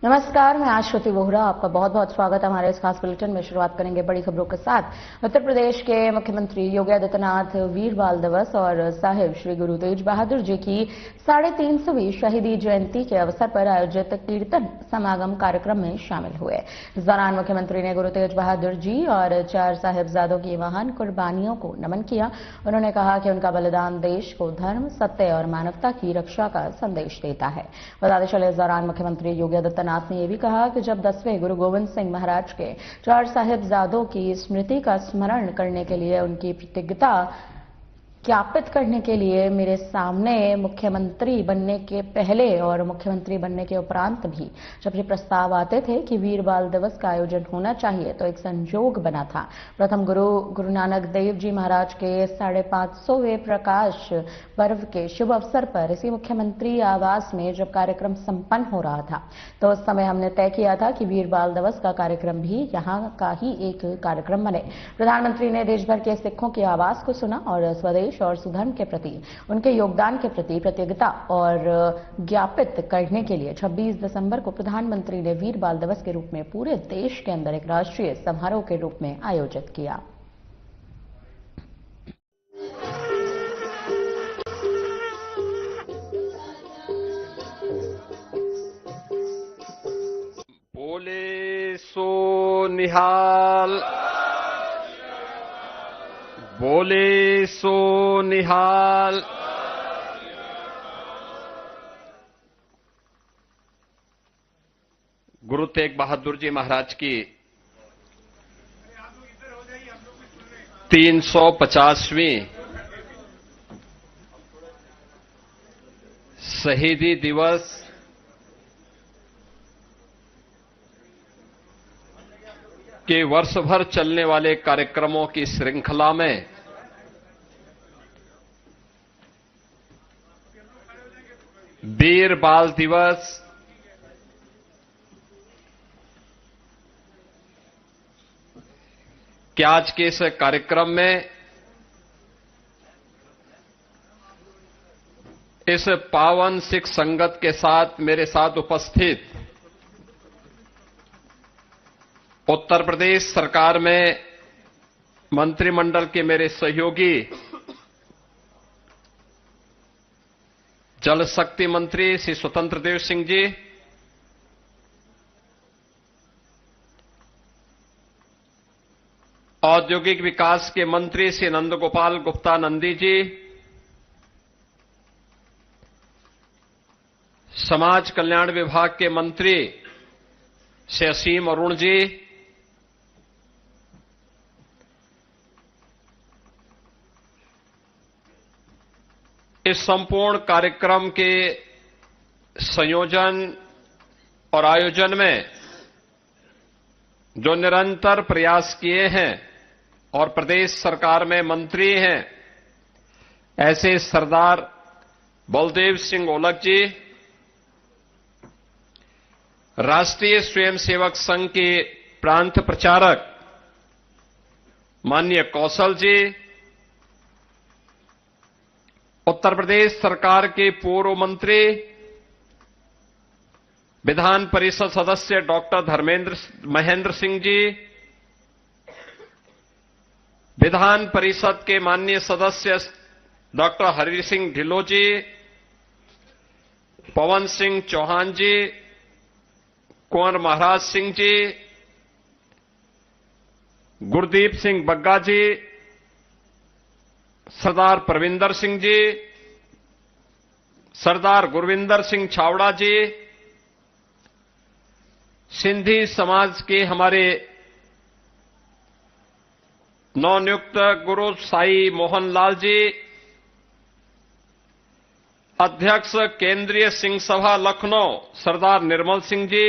नमस्कार, मैं आश्रुति वोहरा। आपका बहुत बहुत स्वागत है हमारे इस खास बुलेटिन में। शुरुआत करेंगे बड़ी खबरों के साथ। उत्तर प्रदेश के मुख्यमंत्री योगी आदित्यनाथ वीर बाल दिवस और साहिब श्री गुरु तेज बहादुर जी की 350वीं शहीदी जयंती के अवसर पर आयोजित कीर्तन समागम कार्यक्रम में शामिल हुए। इस दौरान मुख्यमंत्री ने गुरु तेज बहादुर जी और 4 साहिबजादों की महान कुर्बानियों को नमन किया। उन्होंने कहा कि उनका बलिदान देश को धर्म, सत्य और मानवता की रक्षा का संदेश देता है। बताते चले, इस दौरान मुख्यमंत्री योगी आदित्यनाथ ने यह भी कहा कि जब 10वें गुरु गोविंद सिंह महाराज के 4 साहिबजादों की स्मृति का स्मरण करने के लिए उनकी प्रतिज्ञता ज्ञापित करने के लिए मेरे सामने मुख्यमंत्री बनने के पहले और मुख्यमंत्री बनने के उपरांत भी जब ये प्रस्ताव आते थे कि वीर बाल दिवस का आयोजन होना चाहिए तो एक संजोग बना था। प्रथम गुरु नानक देव जी महाराज के 550वें प्रकाश पर्व के शुभ अवसर पर इसी मुख्यमंत्री आवास में जब कार्यक्रम संपन्न हो रहा था तो उस समय हमने तय किया था कि वीर बाल दिवस का कार्यक्रम भी यहाँ का ही एक कार्यक्रम बने। प्रधानमंत्री ने देश भर के सिखों की आवाज को सुना और स्वदेश और सुधर्म के प्रति उनके योगदान के प्रति प्रतिज्ञता और ज्ञापित करने के लिए 26 दिसंबर को प्रधानमंत्री ने वीर बाल दिवस के रूप में पूरे देश के अंदर एक राष्ट्रीय समारोह के रूप में आयोजित किया। बोले सो निहाल, बोले सो निहाल। गुरु तेग बहादुर जी महाराज की 350वीं शहीदी दिवस के वर्ष भर चलने वाले कार्यक्रमों की श्रृंखला में वीर बाल दिवस के आज के इस कार्यक्रम में इस पावन सिख संगत के साथ मेरे साथ उपस्थित उत्तर प्रदेश सरकार में मंत्रिमंडल के मेरे सहयोगी जल शक्ति मंत्री श्री स्वतंत्र देव सिंह जी, औद्योगिक विकास के मंत्री श्री नंद गोपाल गुप्ता नंदी जी, समाज कल्याण विभाग के मंत्री श्री असीम अरुण जी, इस संपूर्ण कार्यक्रम के संयोजन और आयोजन में जो निरंतर प्रयास किए हैं और प्रदेश सरकार में मंत्री हैं ऐसे सरदार बलदेव सिंह ओलख जी, राष्ट्रीय स्वयंसेवक संघ के प्रांत प्रचारक माननीय कौशल जी, उत्तर प्रदेश सरकार के पूर्व मंत्री विधान परिषद सदस्य डॉक्टर महेंद्र सिंह जी, विधान परिषद के माननीय सदस्य डॉक्टर हरि सिंह ढिल्लों जी, पवन सिंह चौहान जी, कुंवर महाराज सिंह जी, गुरदीप सिंह बग्गा जी, सरदार परविंदर सिंह जी, सरदार गुरविंदर सिंह छावड़ा जी, सिंधी समाज के हमारे नवनियुक्त गुरु साई मोहन लाल जी, अध्यक्ष केंद्रीय सिंह सभा लखनऊ सरदार निर्मल सिंह जी,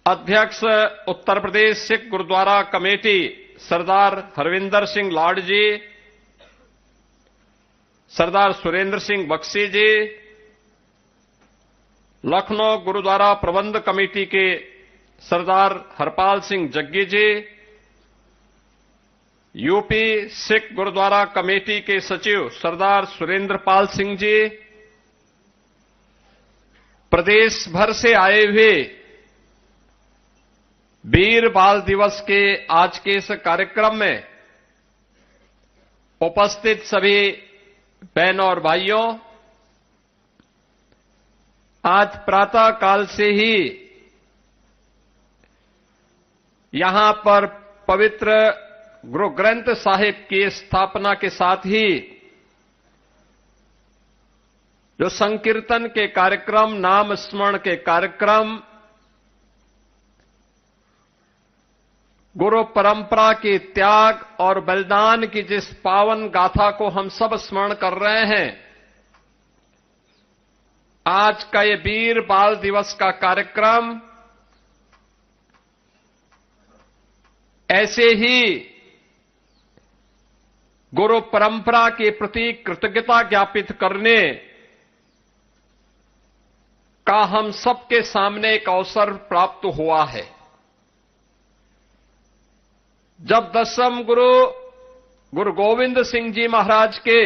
अध्यक्ष उत्तर प्रदेश सिख गुरुद्वारा कमेटी सरदार हरविंदर सिंह लाड जी, सरदार सुरेंद्र सिंह बख्शी जी, लखनऊ गुरुद्वारा प्रबंध कमेटी के सरदार हरपाल सिंह जग्गी जी, यूपी सिख गुरुद्वारा कमेटी के सचिव सरदार सुरेंद्र पाल सिंह जी, प्रदेश भर से आए हुए वीर बाल दिवस के आज के इस कार्यक्रम में उपस्थित सभी बहनों और भाइयों, आज प्रातः काल से ही यहां पर पवित्र गुरु ग्रंथ साहिब की स्थापना के साथ ही जो संकीर्तन के कार्यक्रम, नाम स्मरण के कार्यक्रम, गुरु परंपरा के त्याग और बलिदान की जिस पावन गाथा को हम सब स्मरण कर रहे हैं, आज का ये वीर बाल दिवस का कार्यक्रम ऐसे ही गुरु परंपरा के प्रति कृतज्ञता ज्ञापित करने का हम सबके सामने एक अवसर प्राप्त हुआ है। जब दसम गुरु गोविंद सिंह जी महाराज के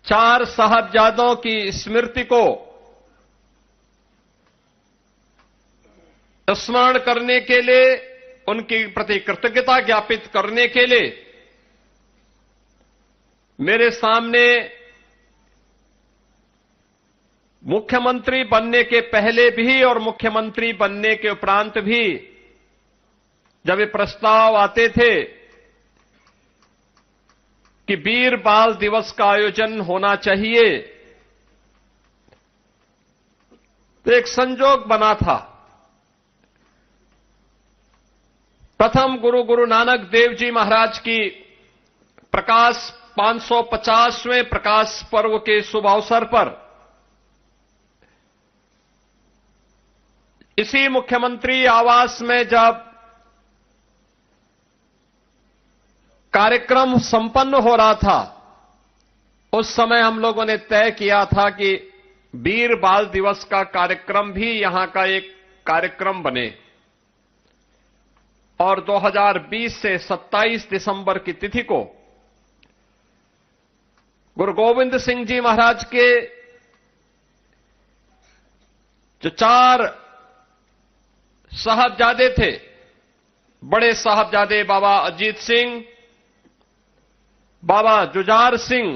4 साहबजादों की स्मृति को स्मरण करने के लिए, उनकी प्रति कृतज्ञता ज्ञापित करने के लिए मेरे सामने मुख्यमंत्री बनने के पहले भी और मुख्यमंत्री बनने के उपरांत भी जब ये प्रस्ताव आते थे कि वीर बाल दिवस का आयोजन होना चाहिए, तो एक संजोग बना था। प्रथम गुरु नानक देव जी महाराज की प्रकाश 550वें प्रकाश पर्व के शुभ अवसर पर इसी मुख्यमंत्री आवास में जब कार्यक्रम संपन्न हो रहा था, उस समय हम लोगों ने तय किया था कि वीर बाल दिवस का कार्यक्रम भी यहां का एक कार्यक्रम बने और 2020 से 27 दिसंबर की तिथि को गुरु गोविंद सिंह जी महाराज के जो 4 साहबजादे थे, बड़े साहबजादे बाबा अजीत सिंह, बाबा जुझार सिंह,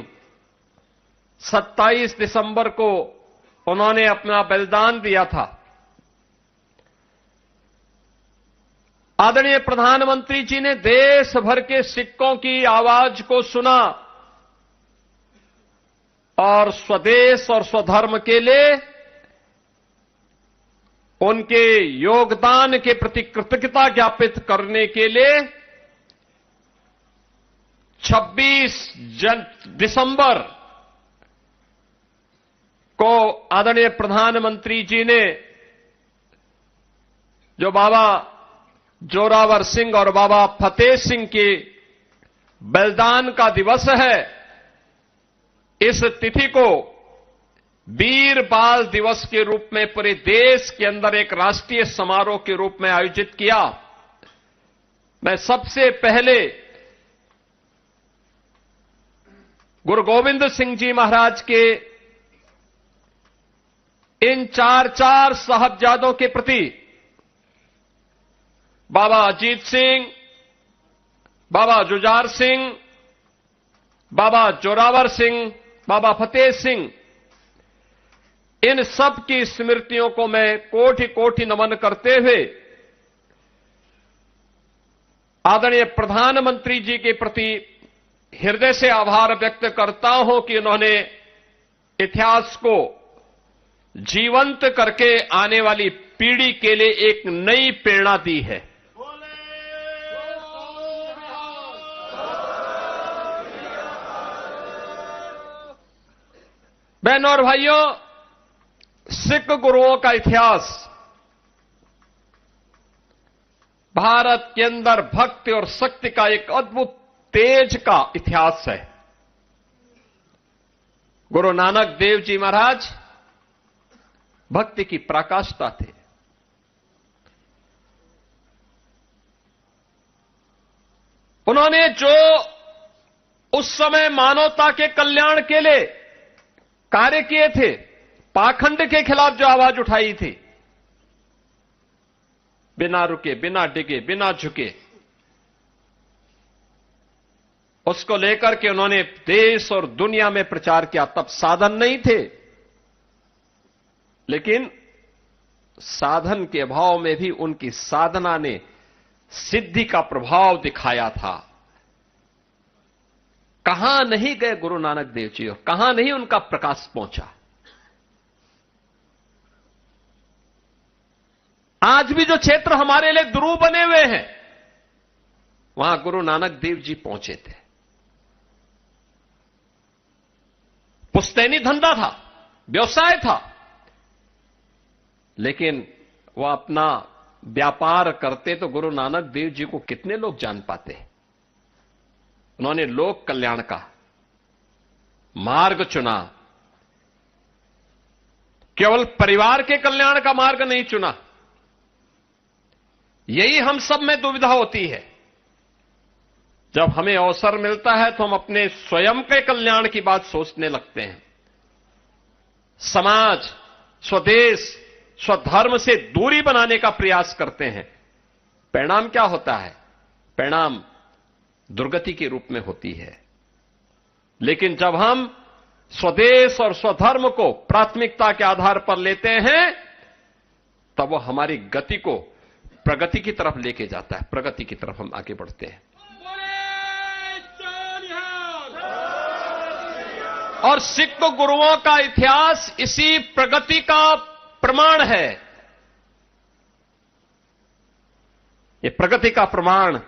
27 दिसंबर को उन्होंने अपना बलिदान दिया था। आदरणीय प्रधानमंत्री जी ने देश भर के सिक्कों की आवाज को सुना और स्वदेश और स्वधर्म के लिए उनके योगदान के प्रति कृतज्ञता ज्ञापित करने के लिए 26 दिसंबर को आदरणीय प्रधानमंत्री जी ने जो बाबा जोरावर सिंह और बाबा फतेह सिंह के बलिदान का दिवस है, इस तिथि को वीर बाल दिवस के रूप में पूरे देश के अंदर एक राष्ट्रीय समारोह के रूप में आयोजित किया। मैं सबसे पहले गुरु गोविंद सिंह जी महाराज के इन 4 साहबजादों के प्रति बाबा अजीत सिंह, बाबा जुझार सिंह, बाबा जोरावर सिंह, बाबा फतेह सिंह, इन सब की स्मृतियों को मैं कोटि कोटि नमन करते हुए आदरणीय प्रधानमंत्री जी के प्रति हृदय से आभार व्यक्त करता हूं कि उन्होंने इतिहास को जीवंत करके आने वाली पीढ़ी के लिए एक नई प्रेरणा दी है। बहनों और भाइयों, सिख गुरुओं का इतिहास भारत के अंदर भक्ति और शक्ति का एक अद्भुत तेज का इतिहास है। गुरु नानक देव जी महाराज भक्ति की पराकाष्ठा थे। उन्होंने जो उस समय मानवता के कल्याण के लिए कार्य किए थे, पाखंड के खिलाफ जो आवाज उठाई थी, बिना रुके, बिना डिगे, बिना झुके, उसको लेकर के उन्होंने देश और दुनिया में प्रचार किया। तब साधन नहीं थे, लेकिन साधन के अभाव में भी उनकी साधना ने सिद्धि का प्रभाव दिखाया था। कहां नहीं गए गुरु नानक देव जी और कहां नहीं उनका प्रकाश पहुंचा। आज भी जो क्षेत्र हमारे लिए दुरूह बने हुए हैं, वहां गुरु नानक देव जी पहुंचे थे। पुश्तैनी धंधा था, व्यवसाय था, लेकिन वह अपना व्यापार करते तो गुरु नानक देव जी को कितने लोग जान पाते। उन्होंने लोक कल्याण का मार्ग चुना, केवल परिवार के कल्याण का मार्ग नहीं चुना। यही हम सब में दुविधा होती है। जब हमें अवसर मिलता है तो हम अपने स्वयं के कल्याण की बात सोचने लगते हैं। समाज, स्वदेश, स्वधर्म से दूरी बनाने का प्रयास करते हैं। परिणाम क्या होता है? परिणाम दुर्गति के रूप में होती है। लेकिन जब हम स्वदेश और स्वधर्म को प्राथमिकता के आधार पर लेते हैं, तब वो हमारी गति को प्रगति की तरफ लेके जाता है। प्रगति की तरफ हम आगे बढ़ते हैं। और सिख गुरुओं का इतिहास इसी प्रगति का प्रमाण है। ये प्रगति का प्रमाण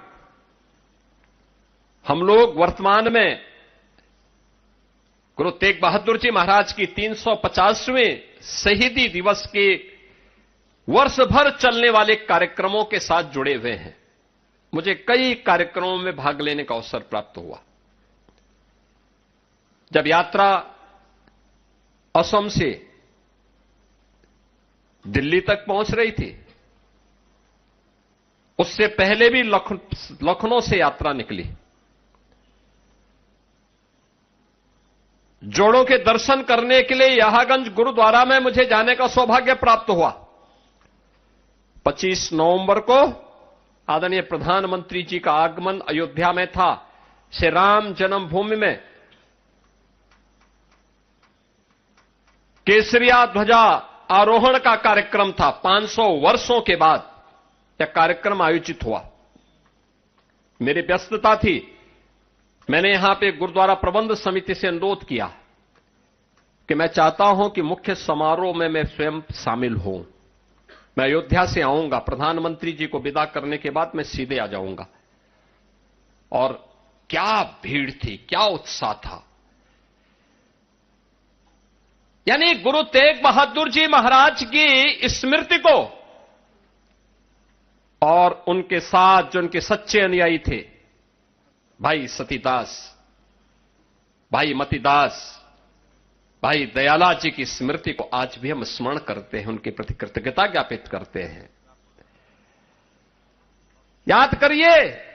हम लोग वर्तमान में गुरु तेग बहादुर जी महाराज की 350वें शहीदी दिवस के वर्ष भर चलने वाले कार्यक्रमों के साथ जुड़े हुए हैं। मुझे कई कार्यक्रमों में भाग लेने का अवसर प्राप्त हुआ। जब यात्रा असम से दिल्ली तक पहुंच रही थी, उससे पहले भी लखनऊ से यात्रा निकली। जोड़ों के दर्शन करने के लिए यहागंज गुरुद्वारा में मुझे जाने का सौभाग्य प्राप्त हुआ। 25 नवंबर को आदरणीय प्रधानमंत्री जी का आगमन अयोध्या में था। श्री राम जन्मभूमि में केसरिया ध्वजा आरोहण का कार्यक्रम था। 500 वर्षों के बाद यह कार्यक्रम आयोजित हुआ। मेरी व्यस्तता थी। मैंने यहां पे गुरुद्वारा प्रबंध समिति से अनुरोध किया कि मैं चाहता हूं कि मुख्य समारोह में मैं स्वयं शामिल हूं। मैं अयोध्या से आऊंगा, प्रधानमंत्री जी को विदा करने के बाद मैं सीधे आ जाऊंगा। और क्या भीड़ थी, क्या उत्साह था। यानी गुरु तेग बहादुर जी महाराज की स्मृति को और उनके साथ जो उनके सच्चे अनुयायी थे, भाई सतीदास, भाई मतीदास, भाई दयाला जी की स्मृति को आज भी हम स्मरण करते हैं, उनके प्रति कृतज्ञता ज्ञापित करते हैं। याद करिए,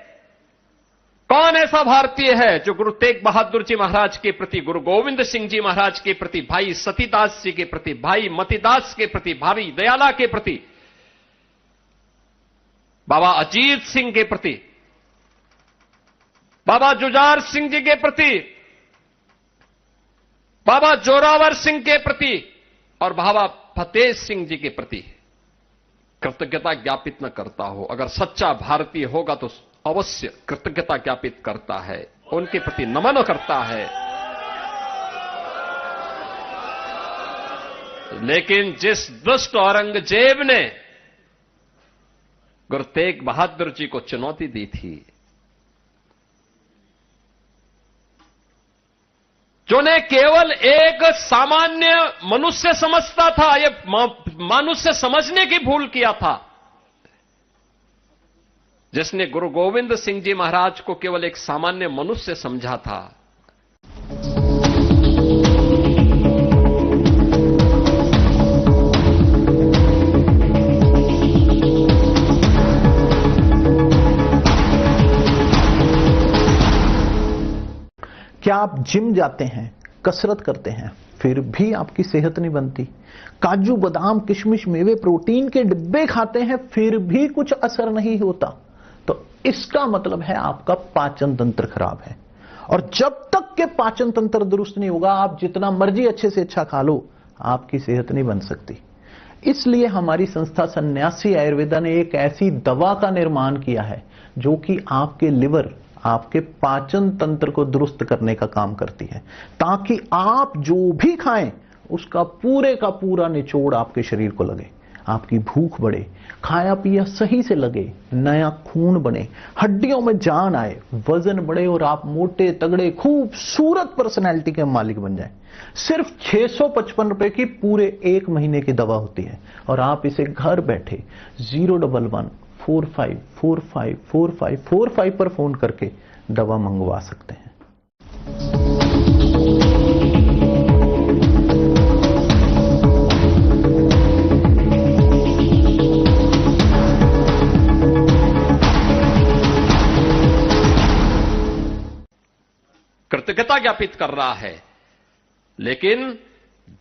कौन ऐसा भारतीय है जो गुरु तेग बहादुर जी महाराज के प्रति, गुरु गोविंद सिंह जी महाराज के प्रति, भाई सतीदास जी के प्रति, भाई मतीदास के प्रति, भाई दयाला के प्रति, बाबा अजीत सिंह के प्रति, बाबा जुझार सिंह जी के प्रति, बाबा जोरावर सिंह के प्रति और बाबा फतेह सिंह जी के प्रति कृतज्ञता ज्ञापित न करता हो। अगर सच्चा भारतीय होगा तो अवश्य कृतज्ञता ज्ञापित करता है, उनके प्रति नमन करता है। लेकिन जिस दुष्ट औरंगजेब ने गुरु तेग बहादुर जी को चुनौती दी थी, जो ने केवल एक सामान्य मनुष्य समझता था, ये मनुष्य समझने की भूल किया था, जिसने गुरु गोविंद सिंह जी महाराज को केवल एक सामान्य मनुष्य समझा था। क्या आप जिम जाते हैं, कसरत करते हैं, फिर भी आपकी सेहत नहीं बनती। काजू बादाम किशमिश मेवे प्रोटीन के डिब्बे खाते हैं, फिर भी कुछ असर नहीं होता। तो इसका मतलब है आपका पाचन तंत्र खराब है। और जब तक के पाचन तंत्र दुरुस्त नहीं होगा, आप जितना मर्जी अच्छे से अच्छा खा लो, आपकी सेहत नहीं बन सकती। इसलिए हमारी संस्था सन्यासी आयुर्वेदा ने एक ऐसी दवा का निर्माण किया है जो कि आपके लिवर, आपके पाचन तंत्र को दुरुस्त करने का काम करती है, ताकि आप जो भी खाएं उसका पूरे का पूरा निचोड़ आपके शरीर को लगे, आपकी भूख बढ़े, खाया पिया सही से लगे, नया खून बने, हड्डियों में जान आए, वजन बढ़े और आप मोटे तगड़े खूबसूरत पर्सनैलिटी के मालिक बन जाएं। सिर्फ 655 रुपए की पूरे 1 महीने की दवा होती है और आप इसे घर बैठे 01145454545 पर फोन करके दवा मंगवा सकते हैं। कृतज्ञता ज्ञापित कर रहा है, लेकिन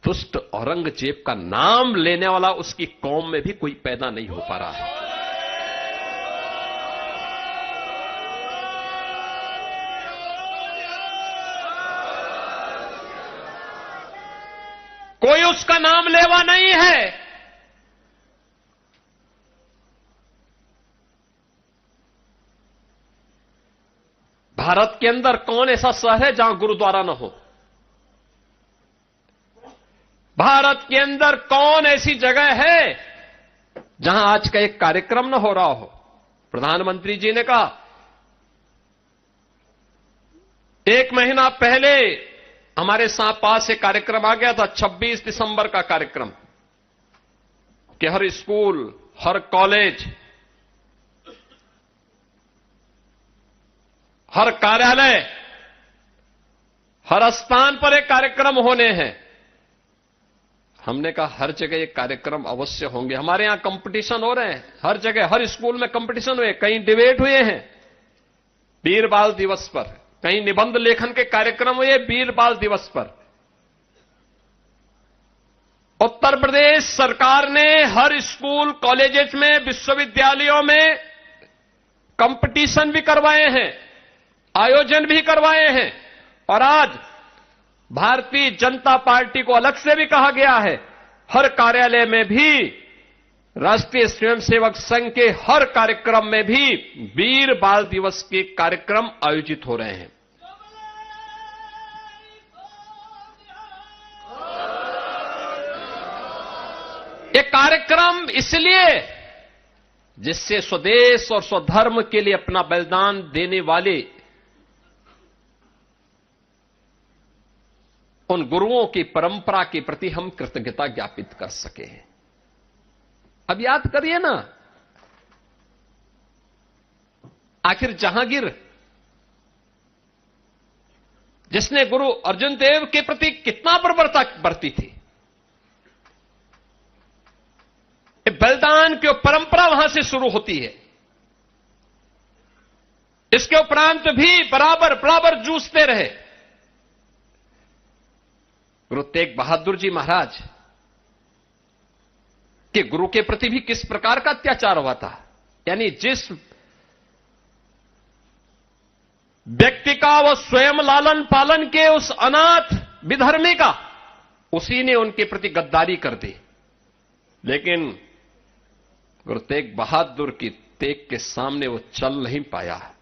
दुष्ट औरंगजेब का नाम लेने वाला उसकी कौम में भी कोई पैदा नहीं हो पा रहा है। कोई उसका नाम लेवा नहीं है। भारत के अंदर कौन ऐसा शहर है जहां गुरुद्वारा न हो? भारत के अंदर कौन ऐसी जगह है जहां आज का एक कार्यक्रम न हो रहा हो? प्रधानमंत्री जी ने कहा 1 महीना पहले हमारे पास एक कार्यक्रम आ गया था, 26 दिसंबर का कार्यक्रम, कि हर स्कूल, हर कॉलेज, हर कार्यालय, हर स्थान पर एक कार्यक्रम होने हैं। हमने कहा हर जगह ये कार्यक्रम अवश्य होंगे। हमारे यहां कंपटीशन हो रहे हैं, हर जगह, हर स्कूल में कंपटीशन हुए, कहीं डिबेट हुए हैं वीर बाल दिवस पर, कहीं निबंध लेखन के कार्यक्रम हुए वीर बाल दिवस पर। उत्तर प्रदेश सरकार ने हर स्कूल, कॉलेजेस में, विश्वविद्यालयों में कंपटीशन भी करवाए हैं, आयोजन भी करवाए हैं। और आज भारतीय जनता पार्टी को अलग से भी कहा गया है, हर कार्यालय में भी, राष्ट्रीय स्वयंसेवक संघ के हर कार्यक्रम में भी वीर बाल दिवस के कार्यक्रम आयोजित हो रहे हैं। ये कार्यक्रम इसलिए जिससे स्वदेश और स्वधर्म के लिए अपना बलिदान देने वाले उन गुरुओं की परंपरा के प्रति हम कृतज्ञता ज्ञापित कर सके। अब याद करिए ना, आखिर जहांगीर, जिसने गुरु अर्जुन देव के प्रति कितना बर्बरता बरती थी, बलिदान की परंपरा वहां से शुरू होती है। इसके उपरांत भी बराबर बराबर जूझते रहे। गुरु तेग बहादुर जी महाराज के गुरु के प्रति भी किस प्रकार का अत्याचार हुआ था। यानी जिस व्यक्ति का वो स्वयं लालन पालन के उस अनाथ विधर्मी का, उसी ने उनके प्रति गद्दारी कर दी। लेकिन गुरु तेग बहादुर की तेग के सामने वो चल नहीं पाया।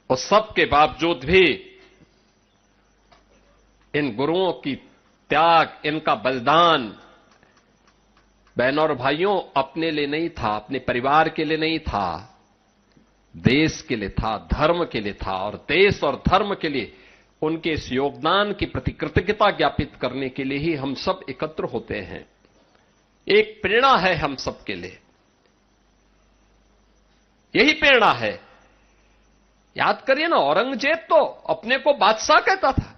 और सबके बावजूद भी इन गुरुओं की त्याग, इनका बलिदान, बहनों और भाइयों, अपने लिए नहीं था, अपने परिवार के लिए नहीं था, देश के लिए था, धर्म के लिए था। और देश और धर्म के लिए उनके इस योगदान की प्रति कृतज्ञता ज्ञापित करने के लिए ही हम सब एकत्र होते हैं। एक प्रेरणा है हम सबके लिए, यही प्रेरणा है। याद करिए ना, औरंगजेब तो अपने को बादशाह कहता था,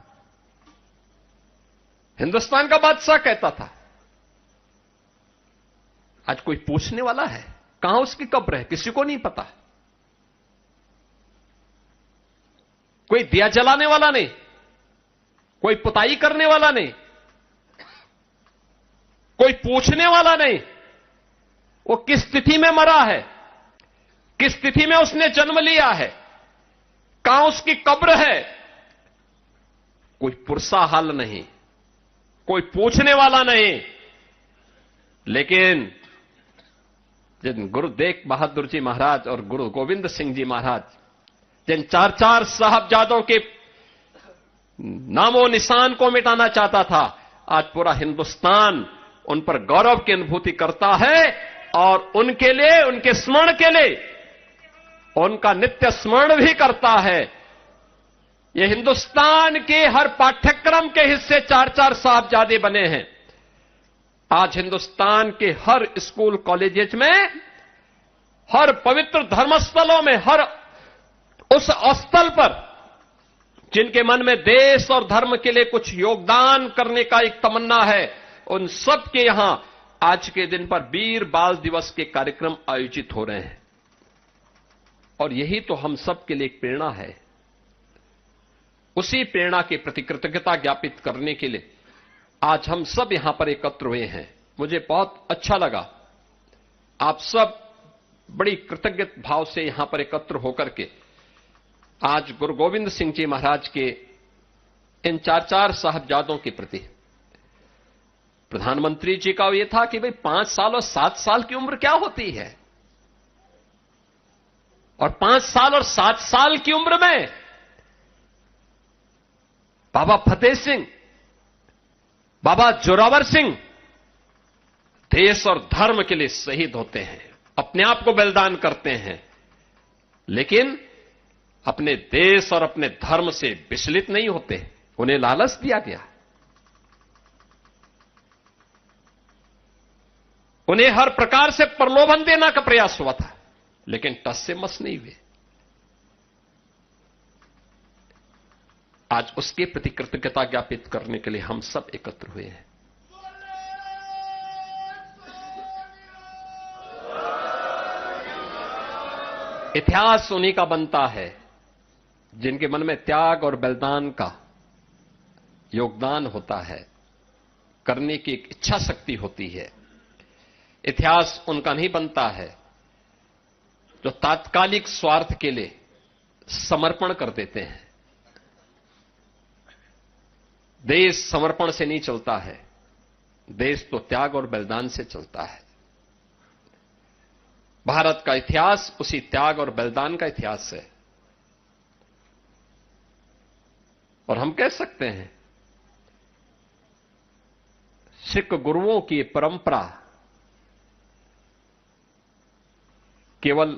हिंदुस्तान का बादशाह कहता था। आज कोई पूछने वाला है कहां उसकी कब्र है? किसी को नहीं पता। कोई दिया जलाने वाला नहीं, कोई पुताई करने वाला नहीं, कोई पूछने वाला नहीं, वो किस तिथि में मरा है, किस तिथि में उसने जन्म लिया है, कहां उसकी कब्र है, कोई पुरसा हाल नहीं, कोई पूछने वाला नहीं। लेकिन जिन गुरु तेग बहादुर जी महाराज और गुरु गोविंद सिंह जी महाराज, जिन चार चार साहबजादों के नामो निशान को मिटाना चाहता था, आज पूरा हिंदुस्तान उन पर गौरव की अनुभूति करता है और उनके लिए, उनके स्मरण के लिए उनका नित्य स्मरण भी करता है। ये हिंदुस्तान के हर पाठ्यक्रम के हिस्से चार चार साहबजादे बने हैं। आज हिंदुस्तान के हर स्कूल कॉलेजेस में, हर पवित्र धर्मस्थलों में, हर उस स्थल पर जिनके मन में देश और धर्म के लिए कुछ योगदान करने का एक तमन्ना है, उन सब के यहां आज के दिन पर वीर बाल दिवस के कार्यक्रम आयोजित हो रहे हैं। और यही तो हम सब के लिए एक प्रेरणा है। उसी प्रेरणा के प्रति कृतज्ञता ज्ञापित करने के लिए आज हम सब यहां पर एकत्र हुए हैं। मुझे बहुत अच्छा लगा, आप सब बड़ी कृतज्ञ भाव से यहां पर एकत्र होकर के आज गुरु गोविंद सिंह जी महाराज के इन चार चार साहबजादों के प्रति, प्रधानमंत्री जी का यह था कि भाई 5 साल और 7 साल की उम्र क्या होती है, और 5 साल और 7 साल की उम्र में बाबा फतेह सिंह, बाबा जोरावर सिंह देश और धर्म के लिए शहीद होते हैं, अपने आप को बलिदान करते हैं, लेकिन अपने देश और अपने धर्म से विचलित नहीं होते। उन्हें लालच दिया गया, उन्हें हर प्रकार से प्रलोभन देने का प्रयास हुआ था, लेकिन टस से मस नहीं हुए। आज उसके प्रति कृतज्ञता ज्ञापित करने के लिए हम सब एकत्र हुए हैं। इतिहास उन्हीं का बनता है जिनके मन में त्याग और बलिदान का योगदान होता है, करने की एक इच्छा शक्ति होती है। इतिहास उनका नहीं बनता है जो तात्कालिक स्वार्थ के लिए समर्पण कर देते हैं। देश समर्पण से नहीं चलता है, देश तो त्याग और बलिदान से चलता है। भारत का इतिहास उसी त्याग और बलिदान का इतिहास है। और हम कह सकते हैं सिख गुरुओं की परंपरा केवल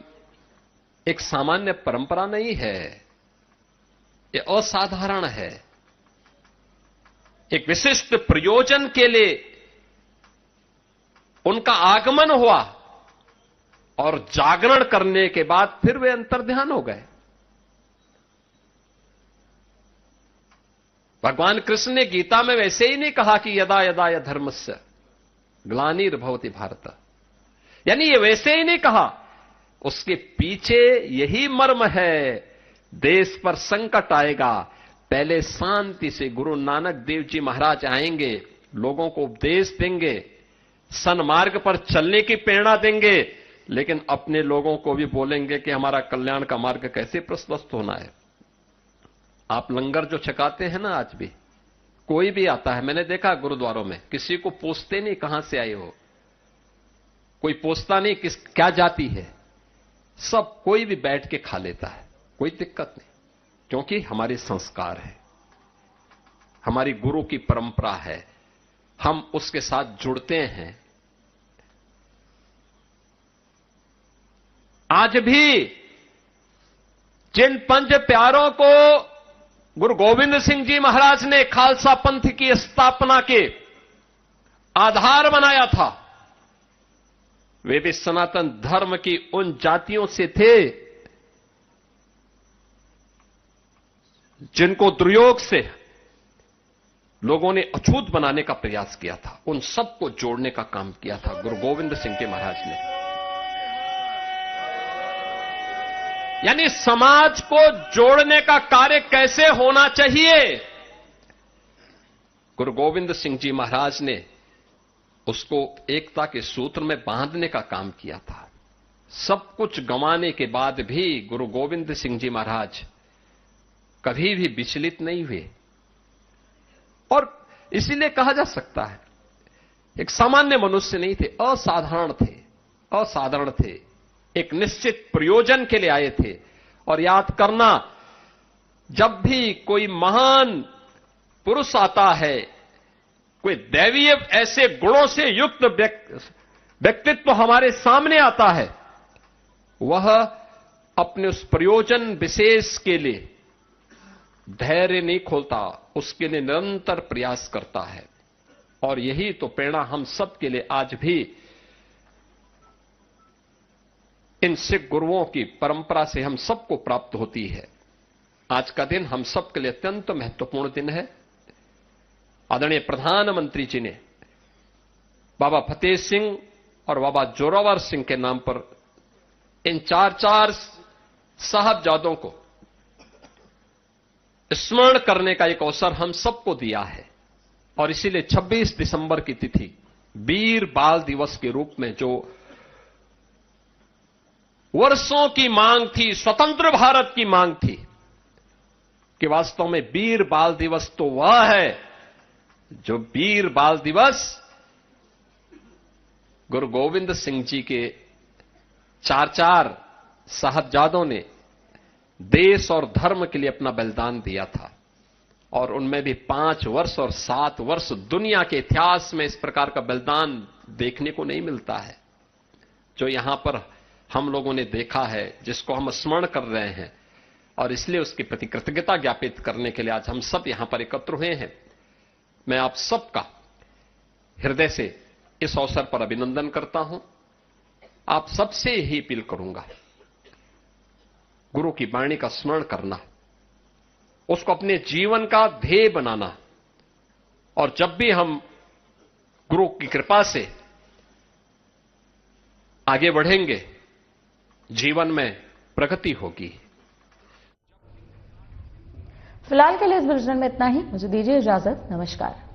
एक सामान्य परंपरा नहीं है, ये असाधारण है। एक विशिष्ट प्रयोजन के लिए उनका आगमन हुआ और जागरण करने के बाद फिर वे अंतर्ध्यान हो गए। भगवान कृष्ण ने गीता में वैसे ही नहीं कहा कि यदा यदा य धर्मस्य ग्लानिर्भवति भारत, यानी ये वैसे ही नहीं कहा, उसके पीछे यही मर्म है। देश पर संकट आएगा, पहले शांति से गुरु नानक देव जी महाराज आएंगे, लोगों को उपदेश देंगे, सन्मार्ग पर चलने की प्रेरणा देंगे, लेकिन अपने लोगों को भी बोलेंगे कि हमारा कल्याण का मार्ग कैसे प्रशस्त होना है। आप लंगर जो छकाते हैं ना, आज भी कोई भी आता है, मैंने देखा गुरुद्वारों में, किसी को पूछते नहीं कहां से आए हो, कोई पूछता नहीं किस क्या जाति है, सब कोई भी बैठ के खा लेता है, कोई दिक्कत नहीं, क्योंकि हमारे संस्कार है, हमारी गुरु की परंपरा है, हम उसके साथ जुड़ते हैं। आज भी जिन पंच प्यारों को गुरु गोविंद सिंह जी महाराज ने खालसा पंथ की स्थापना के आधार बनाया था, वे भी सनातन धर्म की उन जातियों से थे जिनको दुर्योग से लोगों ने अछूत बनाने का प्रयास किया था। उन सबको जोड़ने का काम किया था गुरु गोविंद सिंह जी महाराज ने। यानी समाज को जोड़ने का कार्य कैसे होना चाहिए, गुरु गोविंद सिंह जी महाराज ने उसको एकता के सूत्र में बांधने का काम किया था। सब कुछ गंवाने के बाद भी गुरु गोविंद सिंह जी महाराज कभी भी विचलित नहीं हुए, और इसीलिए कहा जा सकता है एक सामान्य मनुष्य नहीं थे, असाधारण थे, एक निश्चित प्रयोजन के लिए आए थे। और याद करना, जब भी कोई महान पुरुष आता है, कोई दैवीय ऐसे गुणों से युक्त व्यक्तित्व हमारे सामने आता है, वह अपने उस प्रयोजन विशेष के लिए धैर्य नहीं खोलता, उसके लिए निरंतर प्रयास करता है। और यही तो प्रेरणा हम सब के लिए आज भी इन सिख गुरुओं की परंपरा से हम सबको प्राप्त होती है। आज का दिन हम सब के लिए अत्यंत महत्वपूर्ण दिन है। आदरणीय प्रधानमंत्री जी ने बाबा फतेह सिंह और बाबा जोरावर सिंह के नाम पर इन चार साहबजादों को स्मरण करने का एक अवसर हम सबको दिया है। और इसीलिए 26 दिसंबर की तिथि वीर बाल दिवस के रूप में, जो वर्षों की मांग थी, स्वतंत्र भारत की मांग थी कि वास्तव में वीर बाल दिवस तो वह है जो वीर बाल दिवस गुरु गोविंद सिंह जी के चार साहबजादों ने देश और धर्म के लिए अपना बलिदान दिया था। और उनमें भी 5 वर्ष और 7 वर्ष, दुनिया के इतिहास में इस प्रकार का बलिदान देखने को नहीं मिलता है जो यहां पर हम लोगों ने देखा है, जिसको हम स्मरण कर रहे हैं। और इसलिए उसके प्रति कृतज्ञता ज्ञापित करने के लिए आज हम सब यहां पर एकत्र हुए हैं। मैं आप सबका हृदय से इस अवसर पर अभिनंदन करता हूं। आप सबसे ही अपील करूंगा, गुरु की वाणी का स्मरण करना, उसको अपने जीवन का ध्येय बनाना, और जब भी हम गुरु की कृपा से आगे बढ़ेंगे, जीवन में प्रगति होगी। फिलहाल के लिए इस बुलेटिन में इतना ही। मुझे दीजिए इजाजत। नमस्कार।